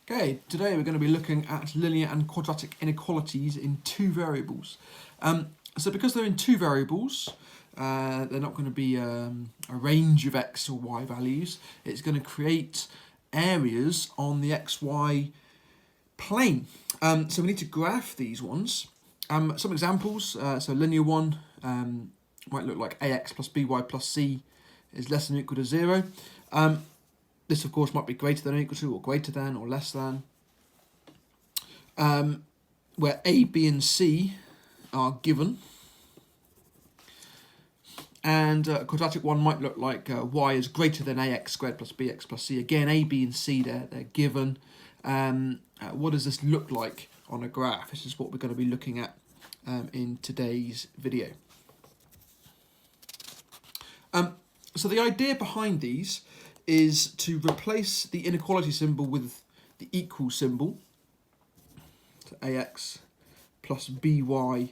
Okay, today we're going to be looking at linear and quadratic inequalities in two variables. So because they're in two variables, they're not going to be a range of x or y values. It's going to create areas on the xy plane. So we need to graph these ones. Some examples, so linear one might look like ax plus by plus c is less than or equal to 0. This, of course, might be greater than or equal to, or greater than, or less than. Where a, b, and c are given. And a quadratic one might look like y is greater than ax squared plus bx plus c. Again, a, b, and c, they're given. What does this look like on a graph? This is what we're going to be looking at in today's video. So the idea behind these is to replace the inequality symbol with the equal symbol. So ax plus by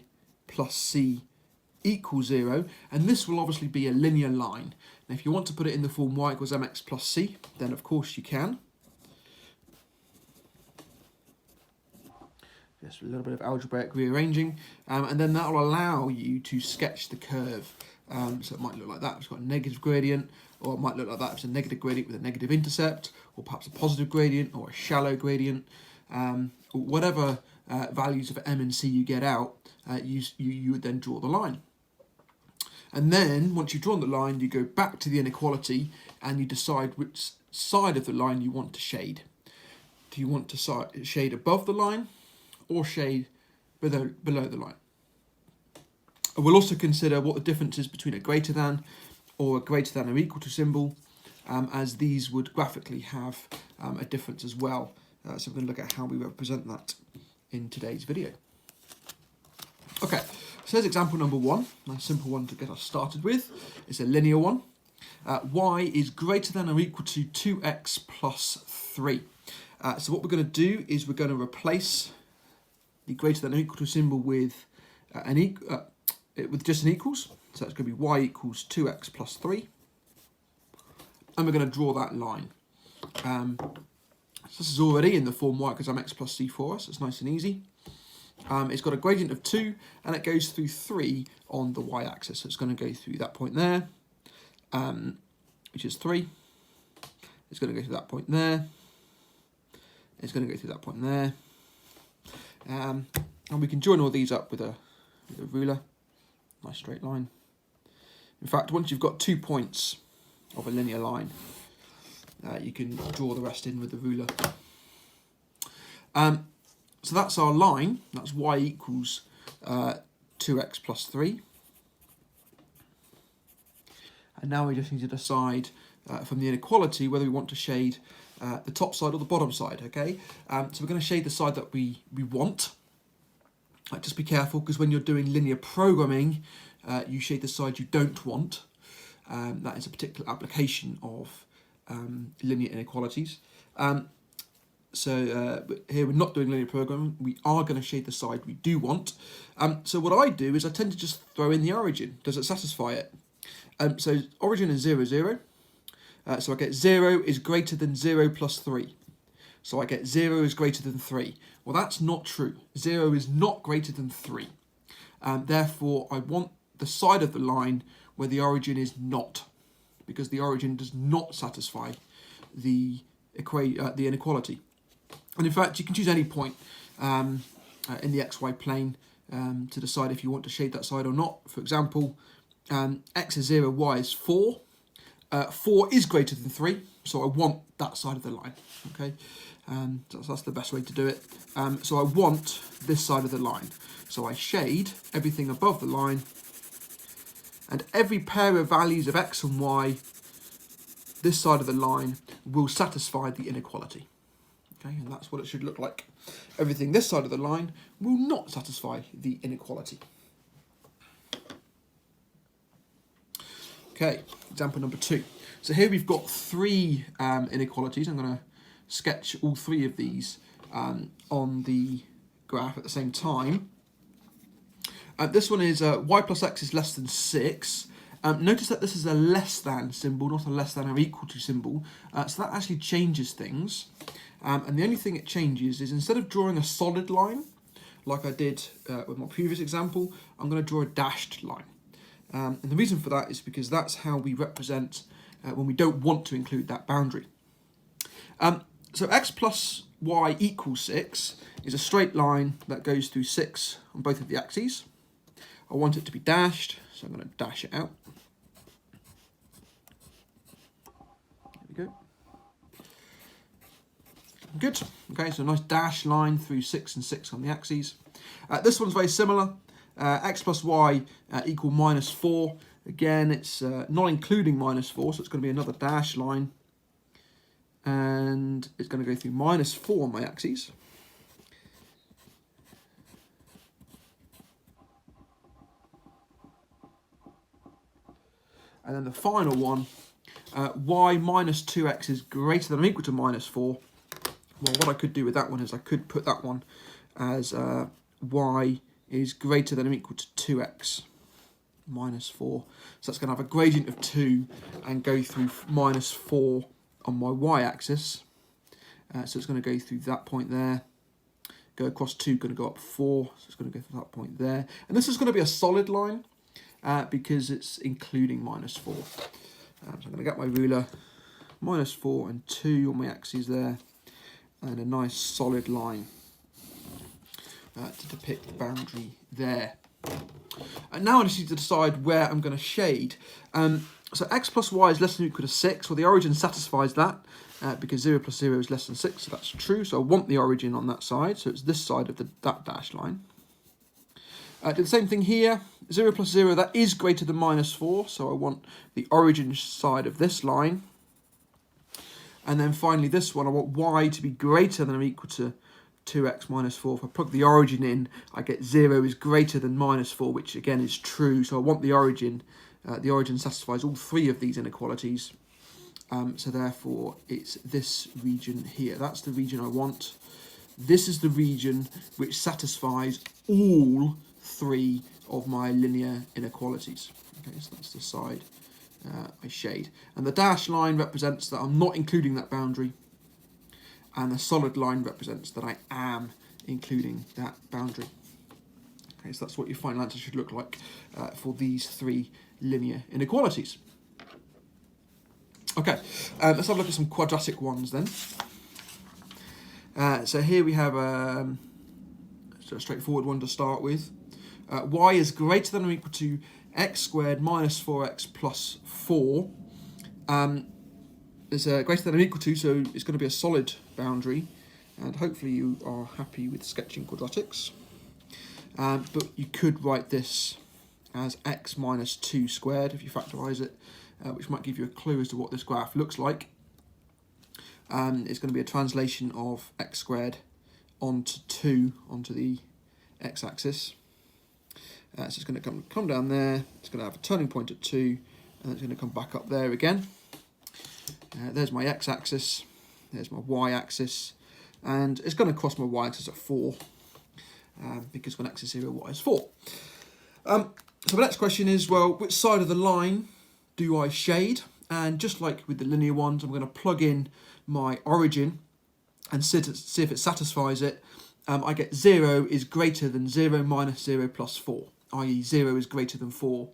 plus c equals 0, and this will obviously be a linear line. Now if you want to put it in the form y equals mx plus c, then of course you can. Just a little bit of algebraic rearranging, and then that will allow you to sketch the curve. So it might look like that, it's got a negative gradient, or it might look like that, it's a negative gradient with a negative intercept, or perhaps a positive gradient, or a shallow gradient. Or whatever values of m and c you get out, you would then draw the line. And then, once you've drawn the line, you go back to the inequality, and you decide which side of the line you want to shade. Do you want to shade above the line, or shade below the line? We'll also consider what the difference is between a greater than or a greater than or equal to symbol, as these would graphically have a difference as well. So we're going to look at how we represent that in today's video. Okay, so here's example number 1, a nice simple one to get us started with. It's a linear one. Y is greater than or equal to 2x plus 3. So what we're going to do is we're going to replace the greater than or equal to symbol with with just an equals. So it's going to be y equals 2x plus 3. And we're going to draw that line. So this is already in the form y equals mx plus c for us. It's nice and easy. It's got a gradient of 2, and it goes through 3 on the y-axis. So it's going to go through that point there, which is 3. It's going to go through that point there. It's going to go through that point there. And we can join all these up with a ruler. Nice straight line. In fact, once you've got 2 points of a linear line, you can draw the rest in with the ruler. So that's our line. That's y equals 2x plus 3. And now we just need to decide from the inequality whether we want to shade the top side or the bottom side. Okay, so we're going to shade the side that we want. Just be careful, because when you're doing linear programming, you shade the side you don't want. That is a particular application of linear inequalities. So here we're not doing linear programming. We are going to shade the side we do want. So what I do is I tend to just throw in the origin. Does it satisfy it? So origin is 0, 0. So I get 0 is greater than 0 plus 3. So I get 0 is greater than 3. Well, that's not true. 0 is not greater than 3. Therefore, I want the side of the line where the origin is not, because the origin does not satisfy the inequality. And in fact, you can choose any point in the xy plane to decide if you want to shade that side or not. For example, x is 0, y is 4. 4 is greater than 3, so I want that side of the line. Okay, so that's the best way to do it. So I want this side of the line. So I shade everything above the line, and every pair of values of x and y, this side of the line will satisfy the inequality. Okay, and that's what it should look like. Everything this side of the line will not satisfy the inequality. Okay, example number 2. So here we've got 3 inequalities. I'm going to sketch all 3 of these on the graph at the same time. This one is y plus x is less than 6. Notice that this is a less than symbol, not a less than or equal to symbol. So that actually changes things. And the only thing it changes is instead of drawing a solid line, like I did with my previous example, I'm going to draw a dashed line. And the reason for that is because that's how we represent when we don't want to include that boundary. So x plus y equals 6 is a straight line that goes through 6 on both of the axes. I want it to be dashed, so I'm going to dash it out. There we go. Good. Okay, so a nice dash line through 6 and 6 on the axes. This one's very similar. X plus y equal minus 4. Again, it's not including minus 4, so it's going to be another dash line. And it's going to go through minus 4 on my axes. And then the final one, y minus 2x is greater than or equal to minus 4. Well, what I could do with that one is I could put that one as y is greater than or equal to 2x minus 4. So that's going to have a gradient of 2 and go through minus 4 on my y-axis. So it's going to go through that point there. Go across 2, going to go up 4. So it's going to go through that point there. And this is going to be a solid line because it's including minus 4. So I'm going to get my ruler, minus 4 and 2 on my axes there. And a nice solid line to depict the boundary there. And now I just need to decide where I'm going to shade. So x plus y is less than or equal to 6. Well, the origin satisfies that because 0 plus 0 is less than 6, so that's true. So I want the origin on that side, so it's this side of that dashed line. Do the same thing here. 0 plus 0, that is greater than minus 4, so I want the origin side of this line. And then finally this one, I want y to be greater than or equal to 2x minus 4. If I plug the origin in, I get 0 is greater than minus 4, which again is true. So I want the origin. The origin satisfies all three of these inequalities. So therefore, it's this region here. That's the region I want. This is the region which satisfies all three of my linear inequalities. Okay, so that's the side I shade. And the dashed line represents that I'm not including that boundary. And the solid line represents that I am including that boundary. Okay, so that's what your final answer should look like for these three linear inequalities. Okay, let's have a look at some quadratic ones then. So here we have a straightforward one to start with. Y is greater than or equal to x squared minus 4x plus 4. It's greater than or equal to, so it's going to be a solid boundary. And hopefully you are happy with sketching quadratics. But you could write this as x minus 2 squared if you factorise it, which might give you a clue as to what this graph looks like. It's going to be a translation of x squared onto 2 onto the x-axis. So it's going to come down there, it's going to have a turning point at 2, and it's going to come back up there again. There's my x-axis, there's my y-axis, and it's going to cross my y-axis at 4, because when x is 0, y is 4. So the next question is, well, which side of the line do I shade? And just like with the linear ones, I'm going to plug in my origin and see if it satisfies it. I get 0 is greater than 0 minus 0 plus 4, i.e. 0 is greater than 4.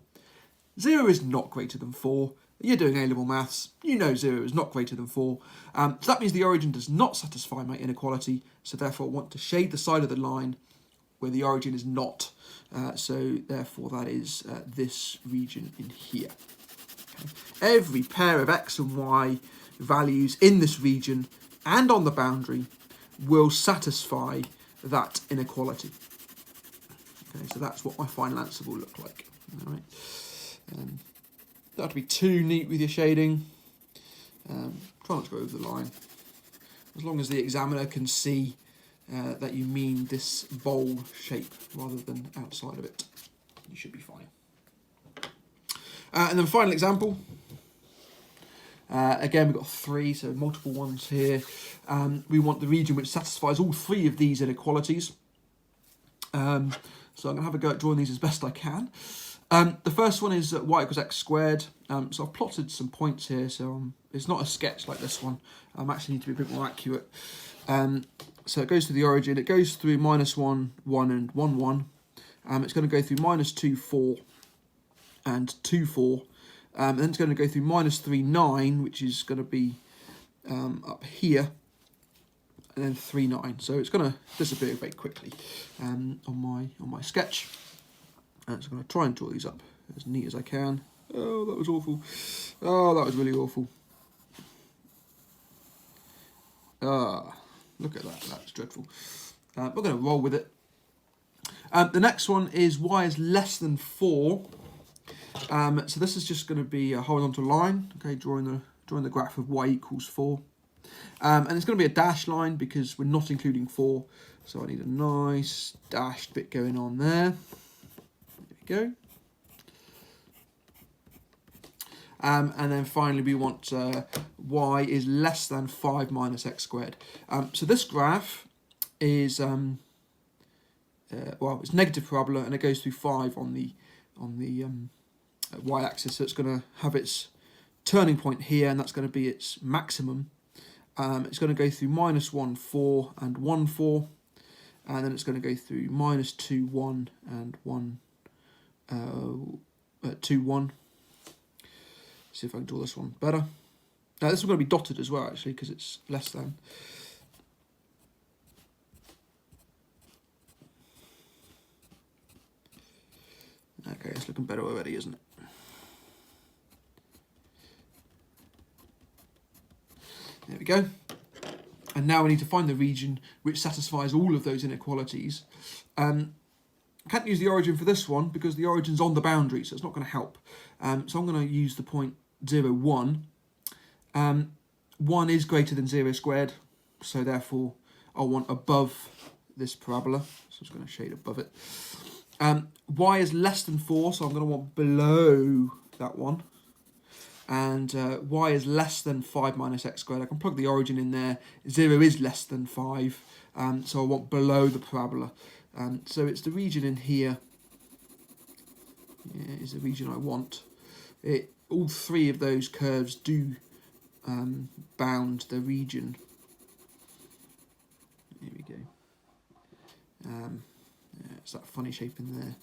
0 is not greater than 4. You're doing A-level maths, you know 0 is not greater than 4. So that means the origin does not satisfy my inequality, so therefore I want to shade the side of the line where the origin is not. So therefore that is this region in here. Okay. Every pair of x and y values in this region and on the boundary will satisfy that inequality. Okay, so that's what my final answer will look like. All right. Don't have to be too neat with your shading. Try not to go over the line. As long as the examiner can see that you mean this bowl shape rather than outside of it, you should be fine. And then final example. Again, we've got 3, so multiple ones here. We want the region which satisfies all 3 of these inequalities. So I'm going to have a go at drawing these as best I can. The first one is y equals x squared. So I've plotted some points here, so it's not a sketch like this one. I actually need to be a bit more accurate. So it goes to the origin, it goes through -1, 1 and 1, 1. It's going to go through -2, 4 and 2, 4. And then it's going to go through -3, 9, which is going to be up here, and then 3, 9. So it's going to disappear very quickly on my sketch. And so I'm going to try and draw these up as neat as I can. Oh, that was awful. Oh, that was really awful. Look at that. That's dreadful. We're going to roll with it. The next one is y is less than 4. So this is just going to be a horizontal line. Okay, drawing the graph of y equals 4. And it's going to be a dashed line because we're not including 4. So I need a nice dashed bit going on there. There we go. And then finally we want y is less than 5 minus x squared. So this graph is, well, it's negative parabola, and it goes through 5 on the y-axis. So it's going to have its turning point here, and that's going to be its maximum. It's going to go through -1, 4 and 1, 4. And then it's going to go through -2, 1 and 1, 2, 1. See if I can draw this one better. This is going to be dotted as well, actually, because it's less than. Okay, it's looking better already, isn't it? There we go. And now we need to find the region which satisfies all of those inequalities. I can't use the origin for this one because the origin's on the boundary, so it's not going to help. So I'm going to use the point 0, 1. 1 is greater than 0 squared, so therefore I want above this parabola. So I'm just going to shade above it. Y is less than 4, so I'm going to want below that one. And y is less than 5 minus x squared. I can plug the origin in there. 0 is less than 5, so I want below the parabola. So it's the region in here. Yeah, is the region I want. All three of those curves do bound the region. Here we go. Yeah, it's that funny shape in there.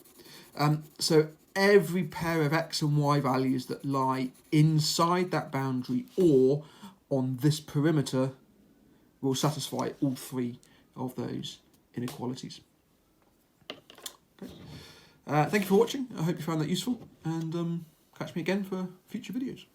So every pair of x and y values that lie inside that boundary or on this perimeter will satisfy all three of those inequalities. Okay. Thank you for watching. I hope you found that useful, and catch me again for future videos.